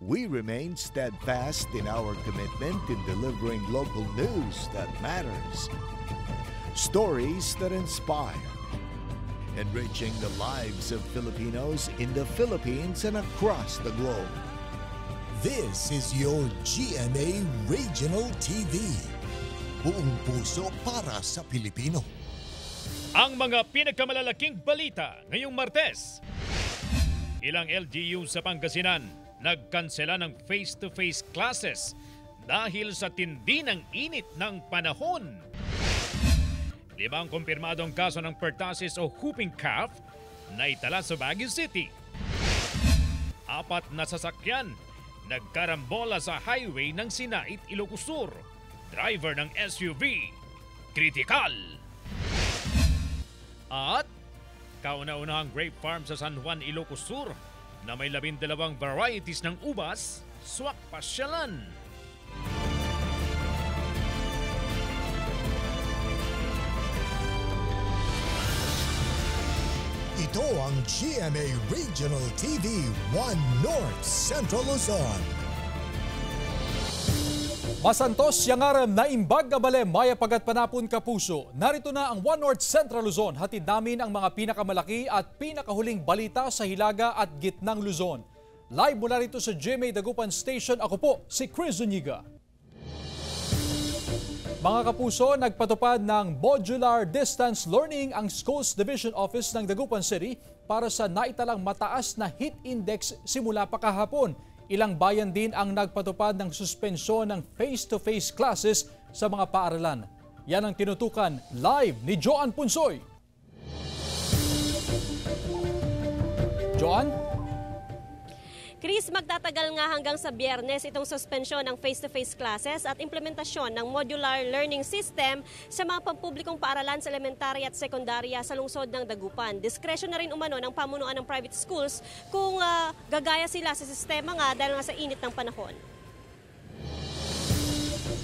we remain steadfast in our commitment in delivering local news that matters, stories that inspire, enriching the lives of Filipinos in the Philippines and across the globe. This is your GMA Regional TV. Buong puso para sa Pilipino. Ang mga pinagkamalalaking balita ngayong Martes. Ilang LGU sa Pangasinan nagkansela ng face-to-face classes dahil sa tindi ng init ng panahon. 5 kumpirmadong kaso ng pertussis o whooping cough na itala sa Baguio City. 4 na sasakyan nagkarambola sa highway ng Sinait, Ilocos Sur. Driver ng SUV, kritikal. At kauna-unahang grape farm sa San Juan, Ilocos Sur na may 12 varieties ng ubas, swak pasyalan. Ito ang GMA Regional TV 1 North Central Luzon. Masantos yangaram na imbag gabale maya pagat panapon kapuso. Narito na ang 1 North Central Luzon. Hatid namin ang mga pinakamalaki at pinakahuling balita sa Hilaga at Gitnang Luzon. Live mula rito sa GMA Dagupan Station, ako po si Chris Zuniga. Mga kapuso, nagpatupad ng Modular Distance Learning ang Schools Division Office ng Dagupan City para sa naitalang mataas na heat index simula pa kahapon. Ilang bayan din ang nagpatupad ng suspensyon ng face-to-face classes sa mga paaralan. Yan ang tinutukan live ni Joan Punsoy. Joan? Chris, magtatagal nga hanggang sa Biyernes itong suspensyon ng face-to-face classes at implementasyon ng modular learning system sa mga pampublikong paaralan sa elementarya at sekundarya sa lungsod ng Dagupan. Diskresyon na rin umano ng pamunuan ng private schools kung gagaya sila sa sistema nga dahil nga sa init ng panahon.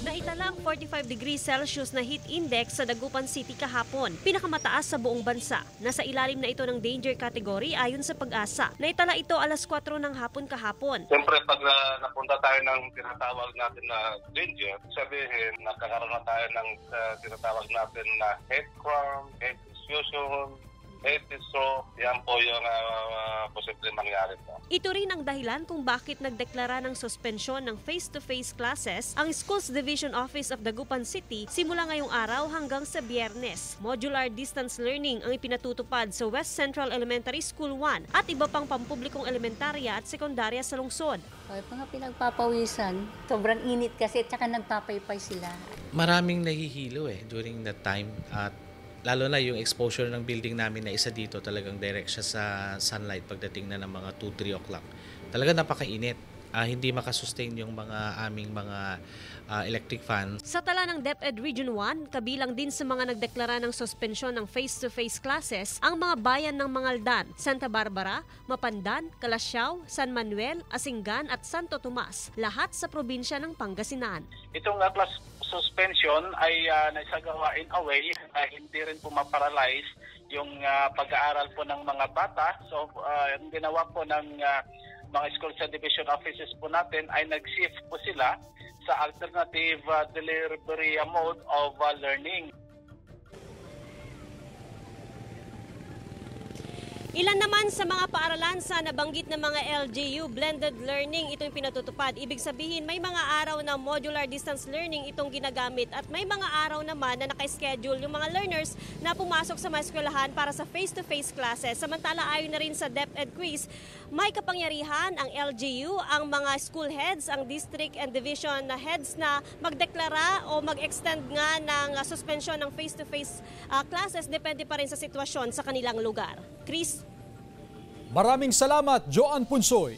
Naitala ang 45 degrees Celsius na heat index sa Dagupan City kahapon, pinakamataas sa buong bansa. Nasa ilalim na ito ng danger category ayon sa Pag-asa. Naitala ito alas 4 ng hapon kahapon. Siyempre pag napunta tayo ng tinatawag natin na danger, sabihin nagkakaroon na tayo ng tinatawag natin na head cramp, head confusion, head stroke, yan po yung posibleng mangyari po. Ito rin ang dahilan kung bakit nagdeklara ng suspensyon ng face-to-face classes ang Schools Division Office of Dagupan City simula ngayong araw hanggang sa Biyernes. Modular distance learning ang ipinatutupad sa West Central Elementary School 1 at iba pang pampublikong elementarya at sekundarya sa lungsod. Mga pinagpapawisan, sobrang init kasi at saka nagpapaypay sila. Maraming nahihilo during that time at lalo na yung exposure ng building namin na isa dito talagang direct siya sa sunlight pagdating na ng mga 2-3 o'clock. Talagang napakainit. Hindi makasustain yung mga aming mga electric fan. Sa tala ng DepEd Region 1, kabilang din sa mga nagdeklara ng suspensyon ng face-to-face classes ang mga bayan ng Mangaldan, Santa Barbara, Mapandan, Calasiao, San Manuel, Asingan at Santo Tomas, lahat sa probinsya ng Pangasinan. Itong class suspension ay naisagawa in a way hindi rin po maparalyze yung pag-aaral po ng mga bata. So yung ginawa po ng mga school sa division offices po natin ay nag-shift po sila sa alternative delivery mode of learning. Ilan naman sa mga paaralan sa nabanggit na mga LGU, blended learning itong pinatutupad. Ibig sabihin may mga araw na modular distance learning itong ginagamit at may mga araw naman na naka-schedule yung mga learners na pumasok sa mga eskwelahan para sa face-to-face classes. Samantala ayon na rin sa DepEd quiz, may kapangyarihan ang LGU, ang mga school heads, ang district and division na heads na magdeklara o mag-extend nga ng suspension ng face-to-face classes. Depende pa rin sa sitwasyon sa kanilang lugar. Chris? Maraming salamat, Joan Punsoy.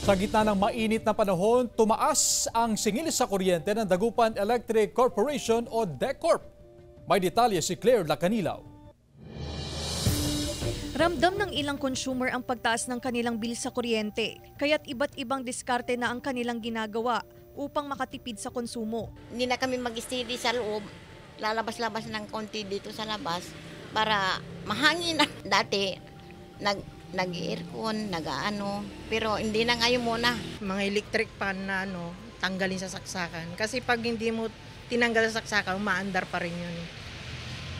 Sa gitna ng mainit na panahon, tumaas ang singil sa kuryente ng Dagupan Electric Corporation o DECORP. May detalye si Claire Lacanilaw. Ramdam ng ilang consumer ang pagtaas ng kanilang bill sa kuryente, kaya't iba't ibang diskarte na ang kanilang ginagawa upang makatipid sa konsumo. Hindi na kami mag-steady sa loob, lalabas-labas ng konti dito sa labas para mahangin. Dati, nag-aircon, nag-ano, pero hindi na ngayon muna. Mga electric fan na tanggalin sa saksakan. Kasi pag hindi mo tinanggal sa saksakan, umaandar pa rin yun.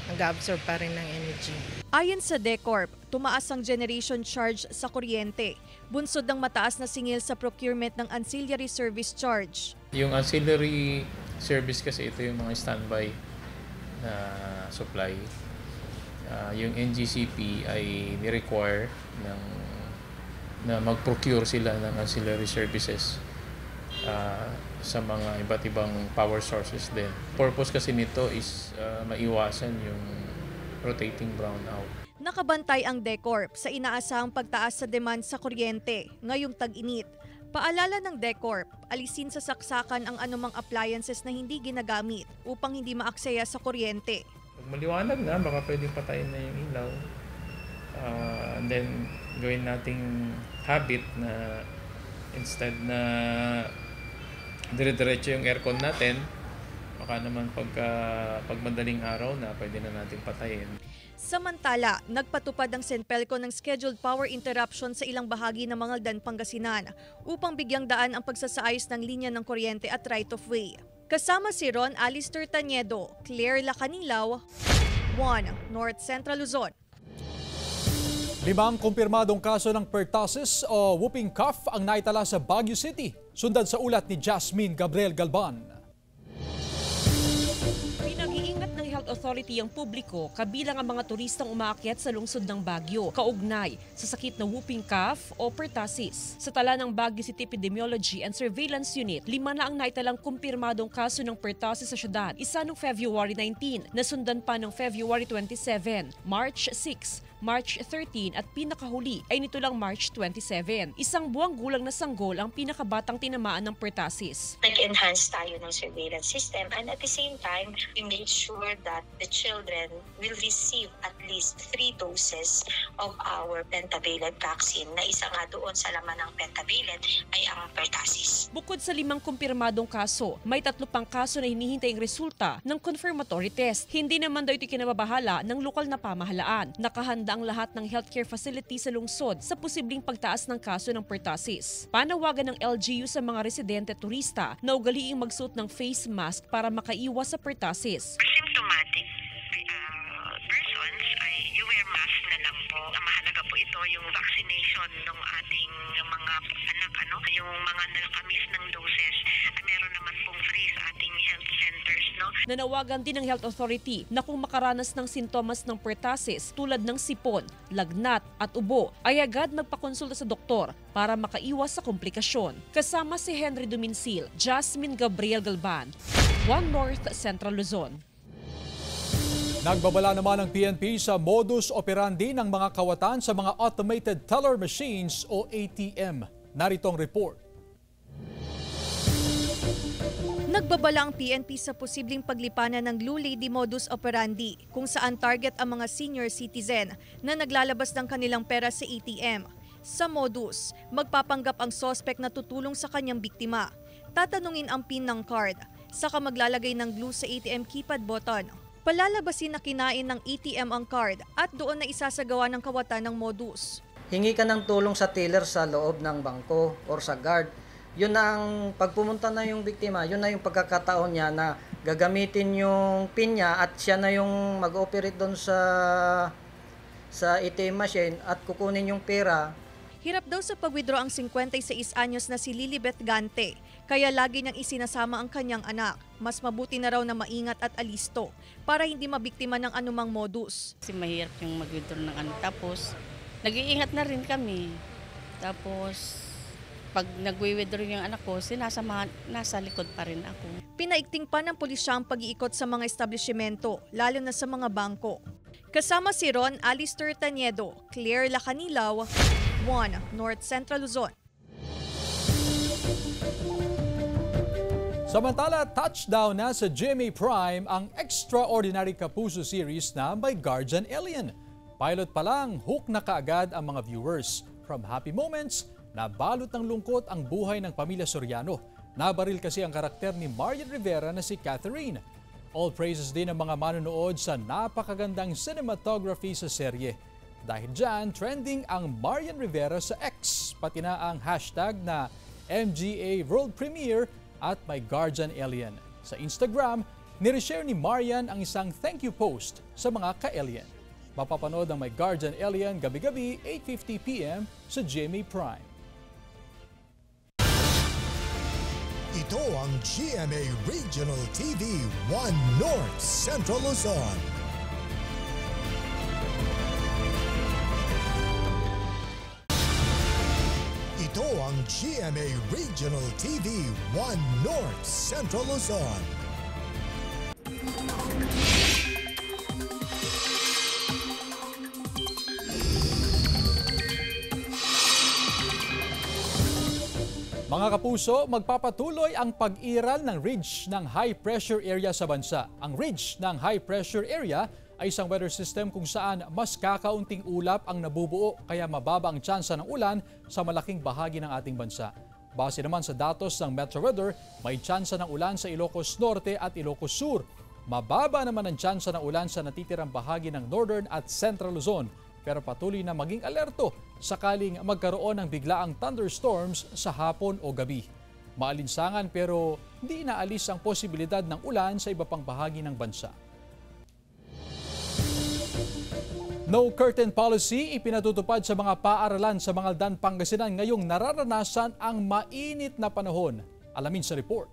Nag-absorb pa rin ng energy. Ayon sa DECORP, tumaas ang generation charge sa kuryente. Bunsod ng mataas na singil sa procurement ng ancillary service charge. Yung ancillary service kasi ito yung mga standby na supply. Yung NGCP ay ni-require na mag-procure sila ng ancillary services sa mga iba't ibang power sources din. Purpose kasi nito is maiwasan yung rotating brownout. Nakabantay ang DECORP sa inaasahang pagtaas sa demand sa kuryente ngayong tag-init. Paalala ng DECORP, alisin sa saksakan ang anumang appliances na hindi ginagamit upang hindi maaksaya sa kuryente. Pag maliwanag na, baka pwedeng patayin na yung ilaw. And then, gawin nating habit na instead na dire-diretso yung aircon natin, baka naman pag madaling araw na, pwede na natin patayin. Samantala, nagpatupad ang Senpelco ng scheduled power interruption sa ilang bahagi ng Mangaldan, Pangasinan upang bigyang daan ang pagsasaayos ng linya ng kuryente at right-of-way. Kasama si Ron Alister Taniedo, Claire Lacanilaw, 1 North Central Luzon. 5 kumpirmadong kaso ng pertussis o whooping cough ang naitala sa Baguio City. Sundan sa ulat ni Jasmine Gabriel Galban. Pinag-iingat ng Health Authority ang publiko kabilang ang mga turistang umaakyat sa lungsod ng Baguio, kaugnay sa sakit na whooping cough o pertussis. Sa tala ng Baguio City Epidemiology and Surveillance Unit, 5 na ang naitalang kumpirmadong kaso ng pertussis sa syudad. Isa noong February 19, nasundan pa ng February 27, March 6, March 13 at pinakahuli ay nito lang March 27. Isang buwang gulang na sanggol ang pinakabatang tinamaan ng pertussis. Nag-enhance tayo ng surveillance system and at the same time, we made sure that the children will receive at least 3 doses of our pentavalent vaccine na isa nga doon sa laman ng pentavalent ay ang pertussis. Bukod sa 5 kumpirmadong kaso, may 3 pang kaso na hinihintay ang resulta ng confirmatory test. Hindi naman daw ito kinababahala ng lokal na pamahalaan. Nakahanda ang lahat ng healthcare facility sa lungsod sa posibleng pagtaas ng kaso ng pertussis. Panawagan ng LGU sa mga residente at turista na ugaliing magsuot ng face mask para makaiwas sa pertussis. Symptomatic persons ay you wear mask na lang po. Mahalaga po ito yung vaccination ng ating mga anak, yung mga nakamiss ng doses. Meron naman pong free sa ating health centers, Nanawagan din ng Health Authority na kung makaranas ng sintomas ng pertussis tulad ng sipon, lagnat at ubo, ay agad magpakonsulta sa doktor para makaiwas sa komplikasyon. Kasama si Henry Duminsil, Jasmine Gabriel Galban, 1 North Central Luzon. Nagbabala naman ang PNP sa modus operandi ng mga kawatan sa mga automated teller machines o ATM. Narito ang report. Nagbabala ang PNP sa posibleng paglipanan ng Blue Lady modus operandi kung saan target ang mga senior citizen na naglalabas ng kanilang pera sa ATM. Sa modus, magpapanggap ang suspect na tutulong sa kanyang biktima. Tatanungin ang PIN ng card, saka maglalagay ng glue sa ATM keypad button. Palalabasin na kinain ng ATM ang card at doon na isasagawa ng kawatan ng modus. Hingi ka ng tulong sa teller sa loob ng bangko or sa guard. Yun ang pagpumunta na yung biktima, yun na yung pagkakataon niya na gagamitin yung PIN niya at siya na yung mag-operate doon sa ATM machine at kukunin yung pera. Hirap daw sa pag-withdraw ang 56 anyos na si Lilibeth Gante, kaya lagi niyang isinasama ang kanyang anak. Mas mabuti na raw na maingat at alisto para hindi mabiktima ng anumang modus. Kasi mahirap yung mag-withdraw ng anak. Tapos, nag-iingat na rin kami. Tapos, pag nag-withdraw yung anak ko, nasa likod pa rin ako. Pinaigting pa ng pulisya ang pag-iikot sa mga establishmento, lalo na sa mga bangko. Kasama si Ron Alister Taniedo, Claire Lacanilaw, 1 North Central Luzon. Samantala, touchdown na sa GMA Prime ang Extraordinary Kapuso series na may Guardian Alien. Pilot pa lang, hook na kaagad ang mga viewers. From happy moments, nabalot ng lungkot ang buhay ng pamilya Soriano. Nabaril kasi ang karakter ni Marian Rivera na si Catherine. All praises din ng mga manonood sa napakagandang cinematography sa serye. Dahil dyan, trending ang Marian Rivera sa X, pati na ang hashtag na MGA World Premiere at My Guardian Alien. Sa Instagram, nireshare ni Marian ang isang thank you post sa mga ka-alien. Mapapanood ang My Guardian Alien gabi-gabi 8:50 p.m. sa GMA Prime. Ito ang GMA Regional TV 1 North Central Luzon. Ito ang GMA Regional TV 1 North Central Luzon. Mga kapuso, magpapatuloy ang pag-iral ng ridge ng high pressure area sa bansa. Ang ridge ng high pressure area ay isang weather system kung saan mas kakaunting ulap ang nabubuo kaya mababa ang tsansa ng ulan sa malaking bahagi ng ating bansa. Base naman sa datos ng Metro Weather, may tsansa ng ulan sa Ilocos Norte at Ilocos Sur. Mababa naman ang tsansa ng ulan sa natitirang bahagi ng Northern at Central Luzon. Pero patuloy na maging alerto sakaling magkaroon ng biglaang thunderstorms sa hapon o gabi. Maalinsangan pero hindi inaalis ang posibilidad ng ulan sa iba pang bahagi ng bansa. No curtain policy ipinatutupad sa mga paaralan sa Mangaldan, Pangasinan ngayong nararanasan ang mainit na panahon. Alamin sa report.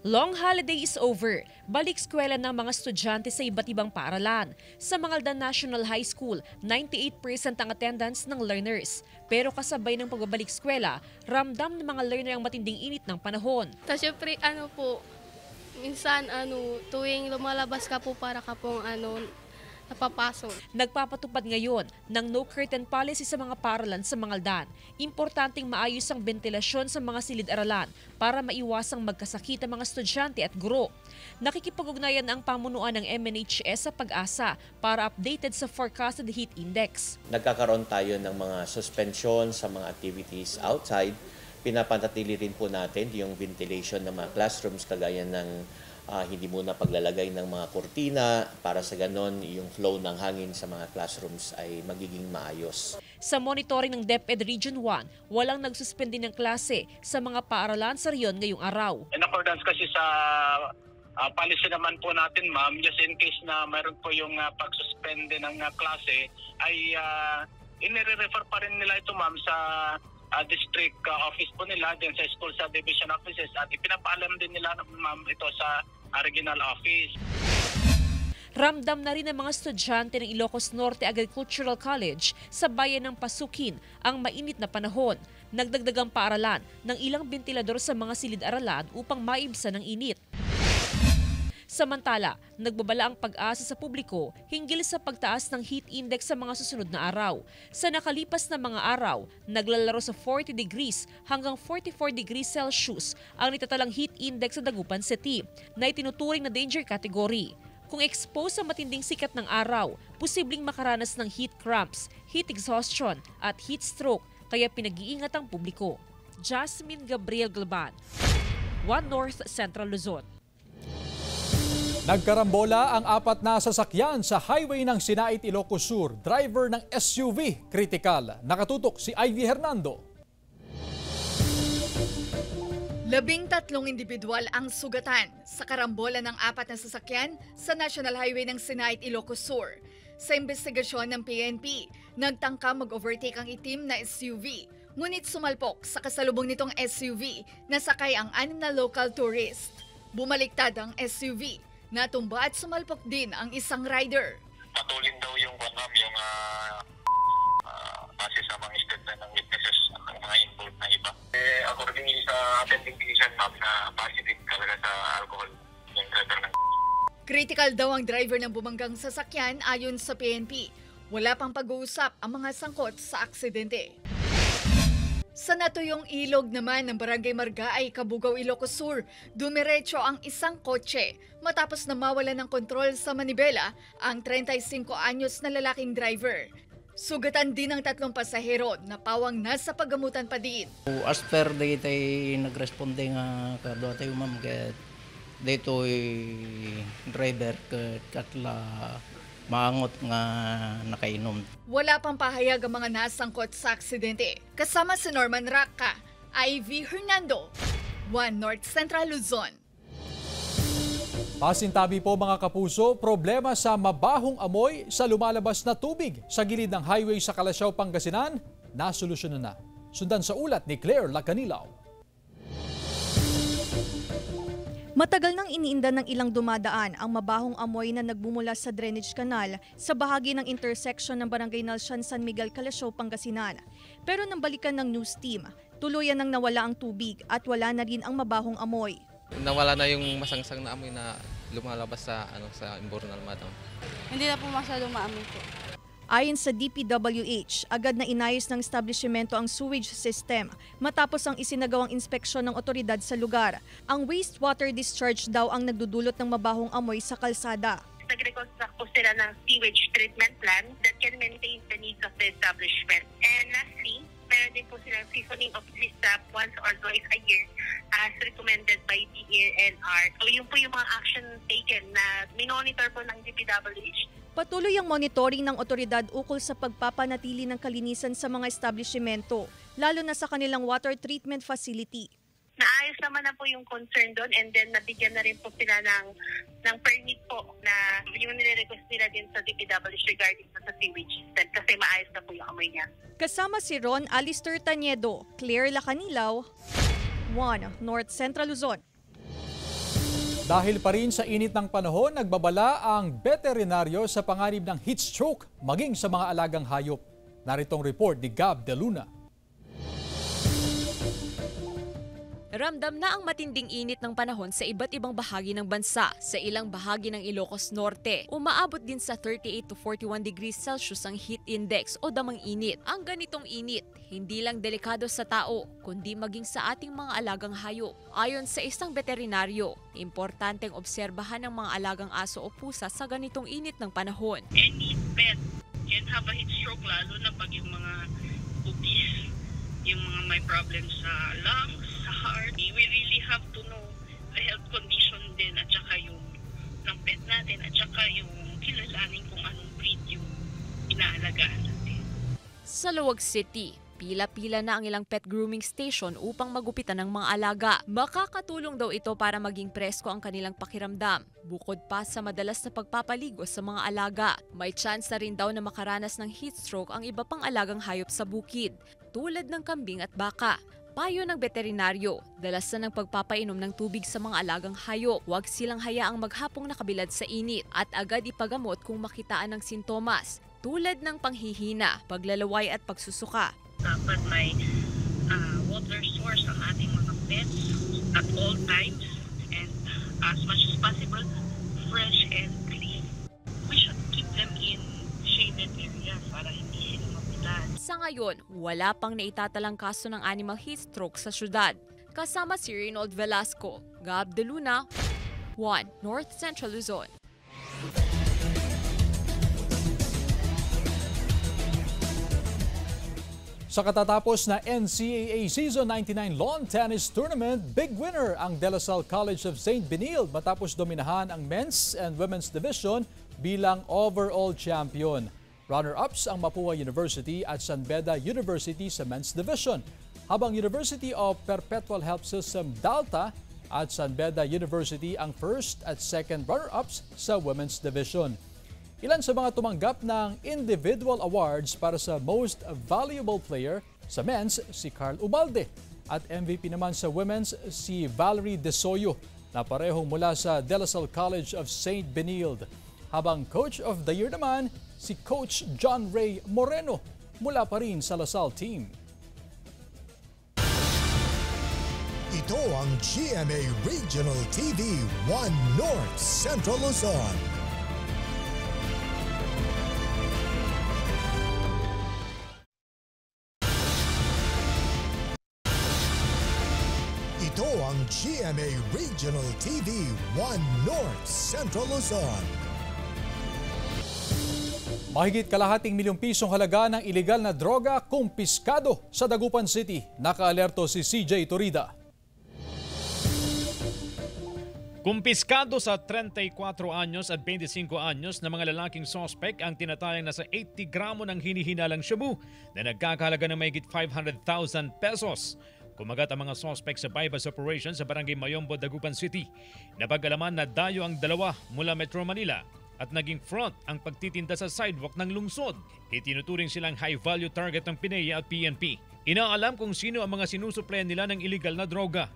Long holiday is over. Balik eskwela ng mga estudyante sa iba't ibang paaralan. Sa Mangaldan National High School, 98% ang attendance ng learners. Pero kasabay ng pagbabalik eskwela, ramdam ng mga learner ang matinding init ng panahon. Tapos syempre, minsan tuwing lumalabas ka po para ka pong napapasok. Nagpapatupad ngayon ng no curtain policy sa mga paaralan sa Mangaldan. Importanteng maayos ang ventilasyon sa mga silid-aralan para maiwasang magkasakit ang mga estudyante at guro. Nakikipag-ugnayan ang pamunuan ng MNHS sa Pag-asa para updated sa forecasted heat index. Nagkakaroon tayo ng mga suspension sa mga activities outside. Pinapanatili rin po natin yung ventilation ng mga classrooms kagaya ng hindi muna paglalagay ng mga kurtina para sa ganon yung flow ng hangin sa mga classrooms ay magiging maayos. Sa monitoring ng DepEd Region 1, walang nagsuspende ng klase sa mga paaralan sa riyon ngayong araw. In accordance kasi sa policy naman po natin, ma'am, just in case na mayroon po yung pagsuspende ng klase, ay inire-refer pa rin nila ito, ma'am, sa district office po nila, din sa school subdivision offices, at ipinapaalam din nila, ma'am, ito sa regional office. Ramdam na rin ng mga estudyante ng Ilocos Norte Agricultural College sa bayan ng Pasukin ang mainit na panahon. Nagdagdagang paaralan ng ilang bentilador sa mga silid-aralan upang maibsan ang init. Samantala, nagbabala ang Pag-asa sa publiko hinggil sa pagtaas ng heat index sa mga susunod na araw. Sa nakalipas na mga araw, naglalaro sa 40 degrees hanggang 44 degrees Celsius ang nitatalang heat index sa Dagupan City na itinuturing na danger category. Kung exposed sa matinding sikat ng araw, posibleng makaranas ng heat cramps, heat exhaustion at heat stroke kaya pinag-iingat ang publiko. Jasmine Gabriel Galban, 1 North Central Luzon. Nagkarambola ang 4 na sasakyan sa highway ng Sinait, Ilocos Sur. Driver ng SUV, kritikal. Nakatutok si Ivy Hernando. 13 individual ang sugatan sa karambola ng 4 na sasakyan sa National Highway ng Sinait, Ilocos Sur. Sa investigasyon ng PNP, nagtangka mag-overtake ang itim na SUV. Ngunit sumalpok sa kasalubong nitong SUV na sakay ang 6 na local tourist. Bumaliktad ang SUV. Natumba at sumalpok din ang isang rider. Patulin daw yung kasi sa mga statement ng witnesses ng mga involved na iba. According sa attending physician, ma'am, na positive talaga sa alcohol yung driver ng. Critical daw ang driver ng bumanggang sasakyan ayon sa PNP. Wala pang pag-uusap ang mga sangkot sa aksidente. Sa natuyong ilog naman ng Barangay Margaay, Cabugao, Ilocos Sur, dumiretso ang isang kotse matapos na mawalan ng kontrol sa manibela ang 35 anyos na lalaking driver. Sugatan din ang 3 pasahero na pawang nasa paggamutan pa din. As per day tayo nagresponde nga kado tayo ma'am kaya dito'y driver katla maangot nga nakainom. Wala pang pahayag ang mga nasangkot sa aksidente. Kasama si Norman Raka, Ivy Hernando, 1 North Central Luzon. Pasintabi po mga kapuso, problema sa mabahong amoy sa lumalabas na tubig sa gilid ng highway sa Calasiao, Pangasinan, nasolusyonan na. Sundan sa ulat ni Claire Lacanilaw. Matagal nang iniinda ng ilang dumadaan ang mabahong amoy na nagbumula sa drainage canal sa bahagi ng intersection ng Barangay Nalsian, San Miguel, Calasiao, Pangasinan. Pero nang balikan ng news team, tuluyan nang nawala ang tubig at wala na rin ang mabahong amoy. Nawala na yung masangsang na amoy na lumalabas sa Imbornal, madam. Hindi na po masyado maamoy po. Ayon sa DPWH, agad na inayos ng establishmento ang sewage system matapos ang isinagawang inspeksyon ng otoridad sa lugar. Ang wastewater discharge daw ang nagdudulot ng mabahong amoy sa kalsada. Nag-reconstruct po sila ng sewage treatment plan that can maintain the needs of the establishment. And lastly, meron din po silang seasoning of lista once or twice a year as recommended by the ANR. So yun po yung mga action taken na minonitor po ng DPWH. Patuloy ang monitoring ng otoridad ukol sa pagpapanatili ng kalinisan sa mga establishmento, lalo na sa kanilang water treatment facility. Naayos naman na po yung concern doon and then nabigyan na rin po sila ng permit po na yung nire-request nila din sa DPWH regarding sa sewage system kasi maayos na po yung amoy niya. Kasama si Ron Alister Taniedo, Claire Lacanilaw, 1 North Central Luzon. Dahil pa rin sa init ng panahon, nagbabala ang veterinaryo sa panganib ng heat stroke maging sa mga alagang hayop. Naritong report ni Gab De Luna. Ramdam na ang matinding init ng panahon sa iba't ibang bahagi ng bansa. Sa ilang bahagi ng Ilocos Norte, umaabot din sa 38 to 41 degrees Celsius ang heat index o damang init. Ang ganitong init, hindi lang delikado sa tao, kundi maging sa ating mga alagang hayop. Ayon sa isang veterinaryo, importanteng obserbahan ng mga alagang aso o pusa sa ganitong init ng panahon. Any pet can have a heat stroke, lalo na pag yung mga obese, yung mga may problems sa lungs, sa heart. We really have to know the health condition din at saka yung ng pet natin at saka yung kilalanin kung anong breed yung inaalagaan natin. Sa Luwag City, pila-pila na ang ilang pet grooming station upang magupitan ng mga alaga. Makakatulong daw ito para maging presko ang kanilang pakiramdam. Bukod pa sa madalas na pagpapaligo sa mga alaga, may chance na rin daw na makaranas ng heat stroke ang iba pang alagang hayop sa bukid, tulad ng kambing at baka. Payo ng veterinaryo, dalasan ng pagpapainom ng tubig sa mga alagang hayop. Huwag silang hayaang maghapong nakabilad sa init at agad ipagamot kung makitaan ng sintomas, tulad ng panghihina, paglalaway at pagsusuka. Dapat may water source ang ating mga pets at all times and as much as possible, fresh and clean. We should keep them in shaded areas para hindi sila mabilan. Sa ngayon, wala pang naitatalang kaso ng animal heat stroke sa syudad. Kasama si Reynold Velasco, Gab De Luna, 1 North Central Luzon. Sa katatapos na NCAA Season 99 Lawn Tennis Tournament, big winner ang De La Salle College of St. Benilde matapos dominahan ang men's and women's division bilang overall champion. Runner-ups ang Mapua University at San Beda University sa men's division, habang University of Perpetual Health System Dalta at San Beda University ang first at second runner-ups sa women's division. Ilan sa mga tumanggap ng individual awards para sa Most Valuable Player sa men's si Carl Ubalde at MVP naman sa women's si Valerie Desoyo na parehong mula sa De La Salle College of St. Benilde. Habang Coach of the Year naman si Coach John Ray Moreno mula pa rin sa La Salle team. Ito ang GMA Regional TV 1 North Central Luzon. Ito ang GMA Regional TV 1 North Central Luzon. Mahigit kalahating milyong pisong halaga ng ilegal na droga kumpiskado sa Dagupan City. Nakaalerto si CJ Torida. Kumpiskado sa 34 anyos at 25 anyos na mga lalaking sospek ang tinatayang nasa 80 gramo ng hinihinalang shabu na nagkakahalaga ng mahigit 500,000 pesos. Kumagat ang mga sospek sa bypass operation sa Barangay Mayombo, Dagupan City. Napag-alaman na dayo ang dalawa mula Metro Manila at naging front ang pagtitinda sa sidewalk ng lungsod. Itinuturing silang high-value target ng PINEA at PNP. Inaalam kung sino ang mga sinusuplayan nila ng illegal na droga.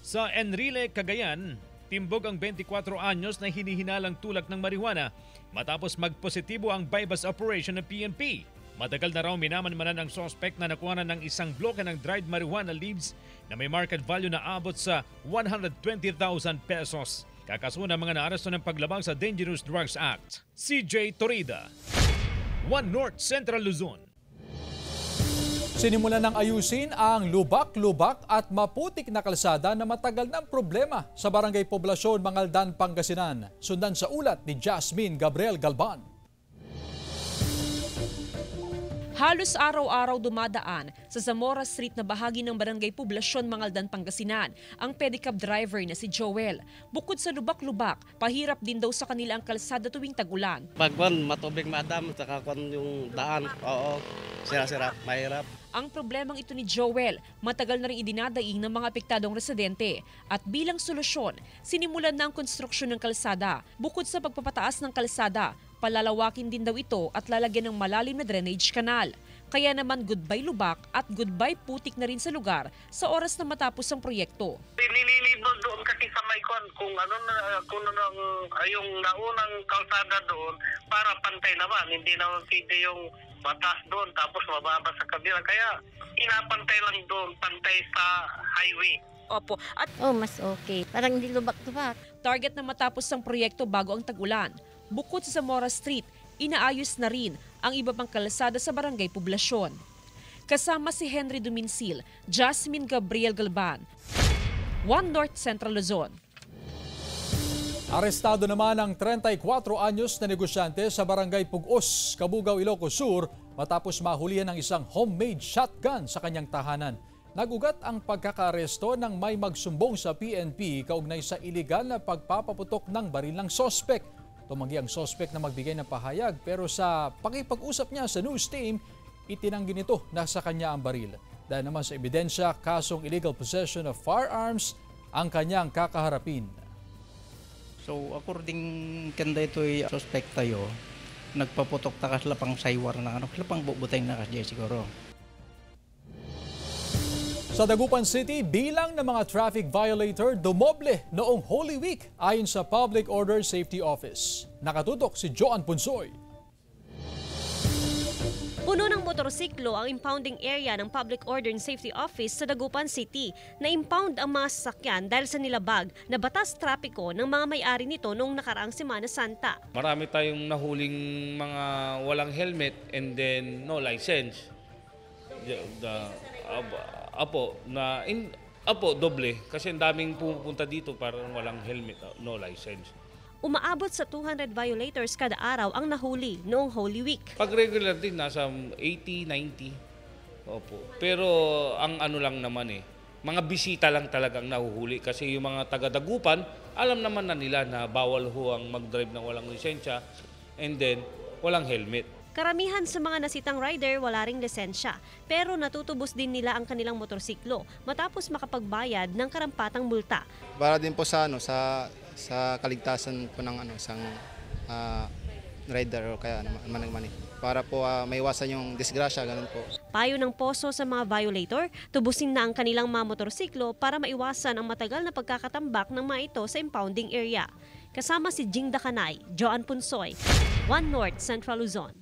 Sa Enrile, Cagayan, timbog ang 24 anyos na hinihinalang tulak ng marijuana matapos magpositibo ang bypass operation ng PNP. Matagal na raw minamanmanan ang suspect na nakuha ng isang bloke ng dried marijuana leaves na may market value na abot sa 120,000 pesos. Kakasuhan ang mga naaresto ng paglabag sa Dangerous Drugs Act. CJ Torida, One North Central Luzon. Sinimulan ng ayusin ang lubak-lubak at maputik na kalsada na matagal ng problema sa Barangay Poblasyon, Mangaldan, Pangasinan. Sundan sa ulat ni Jasmine Gabriel Galban. Halos araw-araw dumadaan sa Zamora Street na bahagi ng Barangay Poblasyon, Mangaldan, Pangasinan ang pedicab driver na si Joel. Bukod sa lubak-lubak, pahirap din daw sa kanila ang kalsada tuwing tag-ulan. Pagwan, matubig madam, saka yung daan, oo, sira-sira, mahirap. Ang problemang ito ni Joel, matagal na rin idinadaing ng mga apektadong residente. At bilang solusyon, sinimulan na ang konstruksyon ng kalsada. Bukod sa pagpapataas ng kalsada, palalawakin din daw ito at lalagyan ng malalim na drainage canal. Kaya naman goodbye lubak at goodbye putik na rin sa lugar sa oras na matapos ang proyekto. Nililibot doon kasi sa Maykon kung yung naunang kalsada doon para pantay naman. Hindi naman pwede yung mataas doon tapos mababa sa kabila. Kaya inapantay lang doon, pantay sa highway. Opo. At mas okay. Parang hindi lubak-lubak. Target na matapos ang proyekto bago ang tag-ulan. Bukod sa Zamora Street, inaayos na rin ang iba pang kalsada sa Barangay Poblasyon. Kasama si Henry Duminsil, Jasmine Gabriel Galban, One North Central Luzon. Arestado naman ang 34 anyos na negosyante sa Barangay Pugos, Cabugao, Ilocos Sur matapos mahulihan ng isang homemade shotgun sa kanyang tahanan. Nagugat ang pagkakaaresto nang may magsumbong sa PNP kaugnay sa iligal na pagpapaputok ng baril ng sospek. Tumanggi ang sospek na magbigay ng pahayag pero sa pakipag-usap niya sa news team, itinanggi nito na sa kanya ang baril. Dahil naman sa ebidensya, kasong illegal possession of firearms ang kanyang kakaharapin. So according kanda ito'y suspect tayo, nagpaputok ta kaslapang saywar na kaslapang bubutay na kasya siguro. Sa Dagupan City, bilang ng mga traffic violator dumoble noong Holy Week ayon sa Public Order Safety Office. Nakatutok si Joan Punsoy. Puno ng motorsiklo ang impounding area ng Public Order and Safety Office sa Dagupan City. Na-impound ang mga sasakyan dahil sa nilabag na batas trapiko ng mga may-ari nito noong nakaraang Semana Santa. Marami tayong nahuling mga walang helmet and then no license. Doble kasi ang daming pupunta dito parang walang helmet, no license. Umaabot sa 200 violators kada araw ang nahuli noong Holy Week. Pag regular din, nasa 80, 90. Opo. Pero ang ano lang naman mga bisita lang talagang nahuhuli kasi yung mga taga-Dagupan, alam naman na nila na bawal ho ang mag-drive ng walang lisensya and then walang helmet. Karamihan sa mga nasitang rider wala ring lisensya, pero natutubos din nila ang kanilang motorsiklo matapos makapagbayad ng karampatang multa. Para din po sa sa kaligtasan po ng isang rider o kaya managmani. Para po maiwasan yung disgrasya, ganun po. Payo ng Poso sa mga violator, tubusin na ang kanilang mga motorsiklo para maiwasan ang matagal na pagkakatambak ng mga ito sa impounding area. Kasama si Jing Dakanay, Joan Punsoy, One North Central Luzon.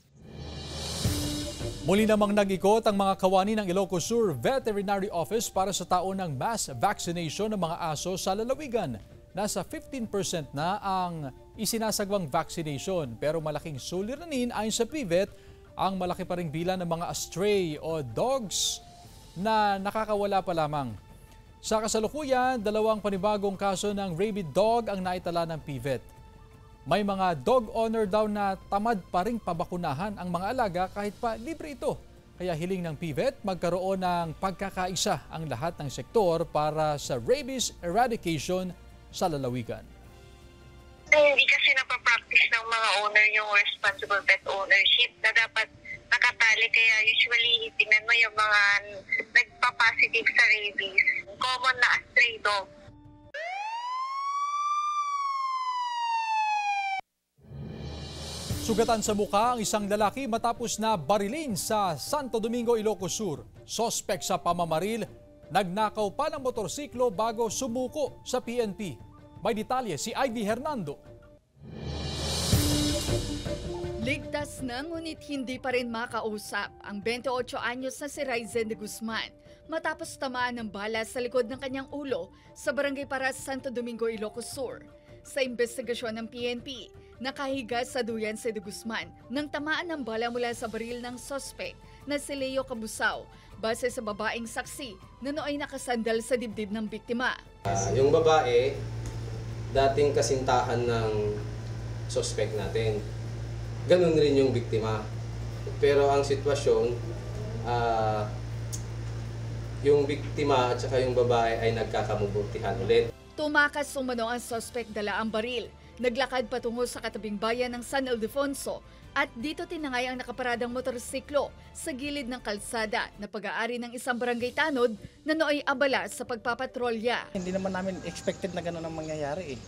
Muli namang nag-ikot ang mga kawani ng Ilocos Sur Veterinary Office para sa taon ng mass vaccination ng mga aso sa lalawigan. Nasa 15% na ang isinasagawang vaccination pero malaking suliranin ayon sa PVET ang malaki pa ring bilang ng mga stray o dogs na nakakawala pa lamang. Sa kasalukuyan, 2 panibagong kaso ng rabid dog ang naitala ng PVET. May mga dog owner daw na tamad pa ring pabakunahan ang mga alaga kahit pa libre ito. Kaya hiling ng PVET magkaroon ng pagkakaisa ang lahat ng sektor para sa rabies eradication sa lalawigan. Hindi kasi napapractice ng mga owner yung responsible pet ownership na dapat nakatali, kaya usually tingnan mo yung mga nagpa-positive sa rabies. Common na stray dog. Sugatan sa mukha ang isang lalaki matapos na barilin sa Santo Domingo, Ilocos Sur. Sospek sa pamamaril, nagnakaw pa ng motorsiklo bago sumuko sa PNP. May detalye si Ivy Hernando. Ligtas na ngunit hindi pa rin makausap ang 28 anyos na si Ryzen de Guzman matapos tamaan ng bala sa likod ng kanyang ulo sa Barangay Paras, Santo Domingo, Ilocos Sur. Sa investigasyon ng PNP, nakahiga sa duyan si de Guzman nang tamaan ng bala mula sa baril ng sospek na si Leo Cabusao base sa babaeng saksi na nooy nakasandal sa dibdib ng biktima. Yung babae, dating kasintahan ng sospek natin. Ganun rin yung biktima. Pero ang sitwasyon, yung biktima at saka yung babae ay nagkakamubutihan ulit. Tumakas umano ang sospek dala ang baril. Naglakad patungo sa katabing bayan ng San Ildefonso at dito tinangay ang nakaparadang motorsiklo sa gilid ng kalsada na pag-aari ng isang barangay tanod na nooy abala sa pagpapatrolya. Hindi naman namin expected na gano'n ang mangyayari eh.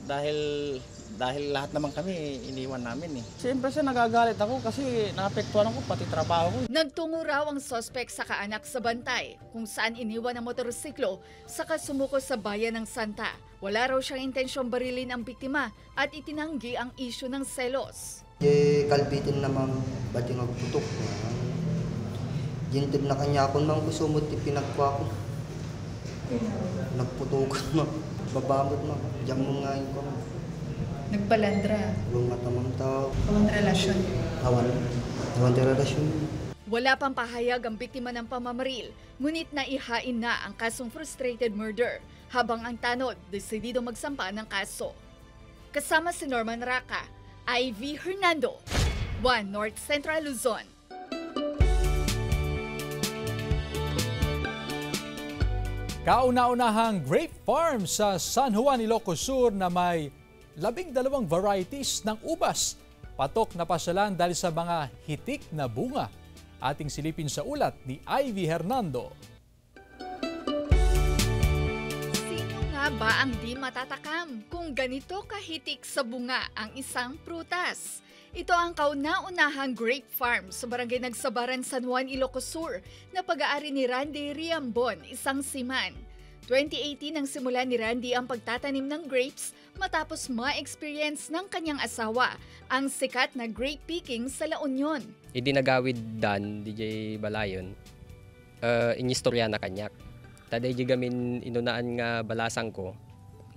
Dahil lahat naman kami iniwan namin eh. Siyempre siya nagagalit ako kasi naapektuhan ako pati trabaho ko. Nagtungo raw ang sospek sa kaanak sa bantay kung saan iniwan ang motorsiklo saka sumuko sa bayan ng Santa. Wala raw siyang intensyong barilin ang biktima at itinanggi ang isyu ng selos. Kalbitin naman ba't yung nagputok? Gintib na kanya ako nang kusumot ipinagkwa ko. Nagputokan na. Babamot na. Diyan mo nga yun ko. Nagbalandra. Yung matamang tao. Awang relasyon. Awang relasyon. Wala pang pahayag ang biktima ng pamamaril, ngunit naihain na ang kasong frustrated murder habang ang tanod desidido magsampa ng kaso. Kasama si Norman Raca, Ivy Hernando, 1 North Central Luzon. Kauna-unahang grape farm sa San Juan, Ilocos Sur na may 12 varieties ng ubas. Patok na pasyalan dahil sa mga hitik na bunga. Ating silipin sa ulat ni Ivy Hernando. Sino nga ba ang di matatakam kung ganito kahitik sa bunga ang isang prutas? Ito ang kauna-unahang grape farm sa Barangay Nagsabaran, San Juan, Ilocos Sur na pag-aari ni Randy Riambon, isang siman. 2018 nang simula ni Randy ang pagtatanim ng grapes matapos ma-experience ng kanyang asawa ang sikat na grape picking sa La Union. Idinagawid dan DJ Balayon, inistorya na kanyak. Taday di gamin inunaan nga balasang ko,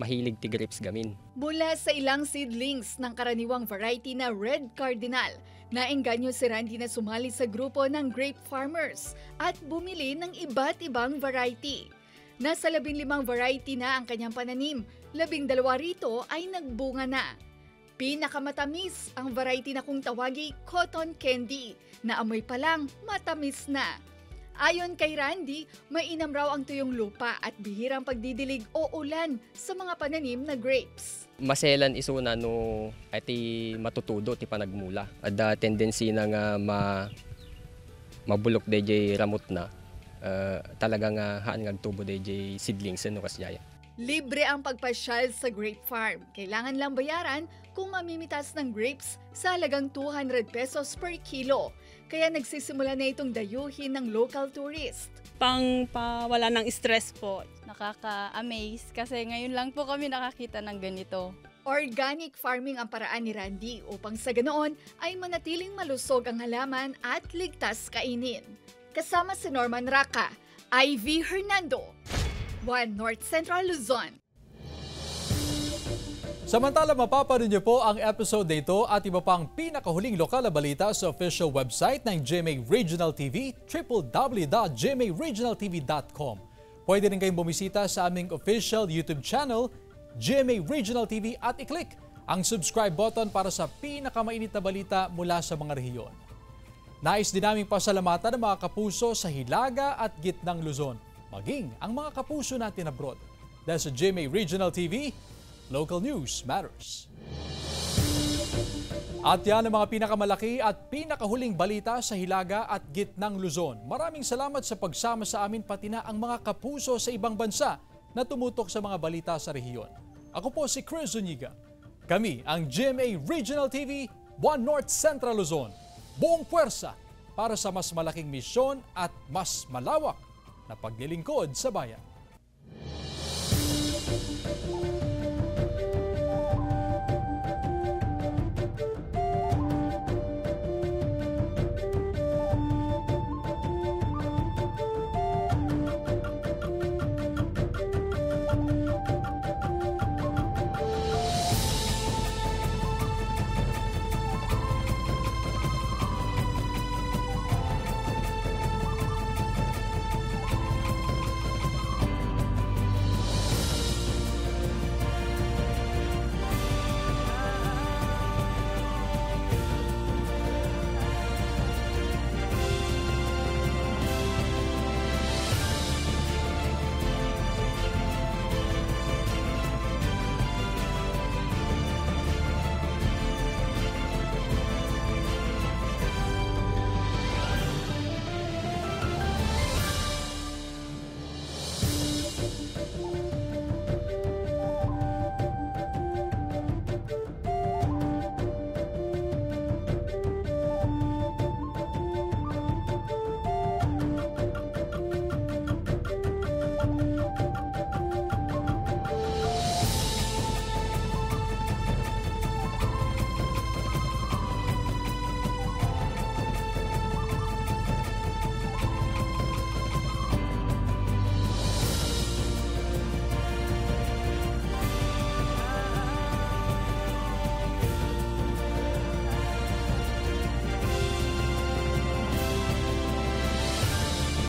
mahilig ti grapes gamin. Mula sa ilang seedlings ng karaniwang variety na Red Cardinal, naengganyo si Randy na sumali sa grupo ng grape farmers at bumili ng iba't ibang variety. Nasa 15 variety na ang kanyang pananim, 12 rito ay nagbunga na. Pinakamatamis ang variety na kung tawagi cotton candy, na amoy pa lang matamis na. Ayon kay Randy, mainam raw ang tuyong lupa at bihirang pagdidilig o ulan sa mga pananim na grapes. Maselan isuna no ati matutudo ti panagmula. Ada tendency na nga mabulok DJ ramot na. Talaga nga haan nga tubo DJ seedlings no kasjaya. Libre ang pagpasyal sa grape farm. Kailangan lang bayaran kung mamimitas ng grapes sa halagang 200 pesos per kilo. Kaya nagsisimula na itong dayuhin ng local tourist. Pangpawala ng stress po. Nakaka-amaze kasi ngayon lang po kami nakakita ng ganito. Organic farming ang paraan ni Randy upang sa ganoon ay manatiling malusog ang halaman at ligtas kainin. Kasama si Norman Raca, Ivy Hernando, 1 North Central Luzon. Samantala, mapapanood niyo po ang episode nito at iba pang pinakahuling lokal na balita sa official website ng GMA Regional TV, www.gmaregionaltv.com. Pwede rin kayong bumisita sa aming official YouTube channel, GMA Regional TV, at i-click ang subscribe button para sa pinakamainit na balita mula sa mga rehiyon. Nais din naming pasalamatan ang mga kapuso sa Hilaga at Gitnang Luzon, maging ang mga kapuso natin abroad. Dahil sa GMA Regional TV, local news matters. At yan ang mga pinakamalaki at pinakahuling balita sa Hilaga at Gitnang Luzon. Maraming salamat sa pagsama sa amin pati na ang mga kapuso sa ibang bansa na tumutok sa mga balita sa rehiyon. Ako po si Chris Zuniga. Kami ang GMA Regional TV, 1 North Central Luzon. Buong puwersa para sa mas malaking misyon at mas malawak na paglilingkod sa bayan.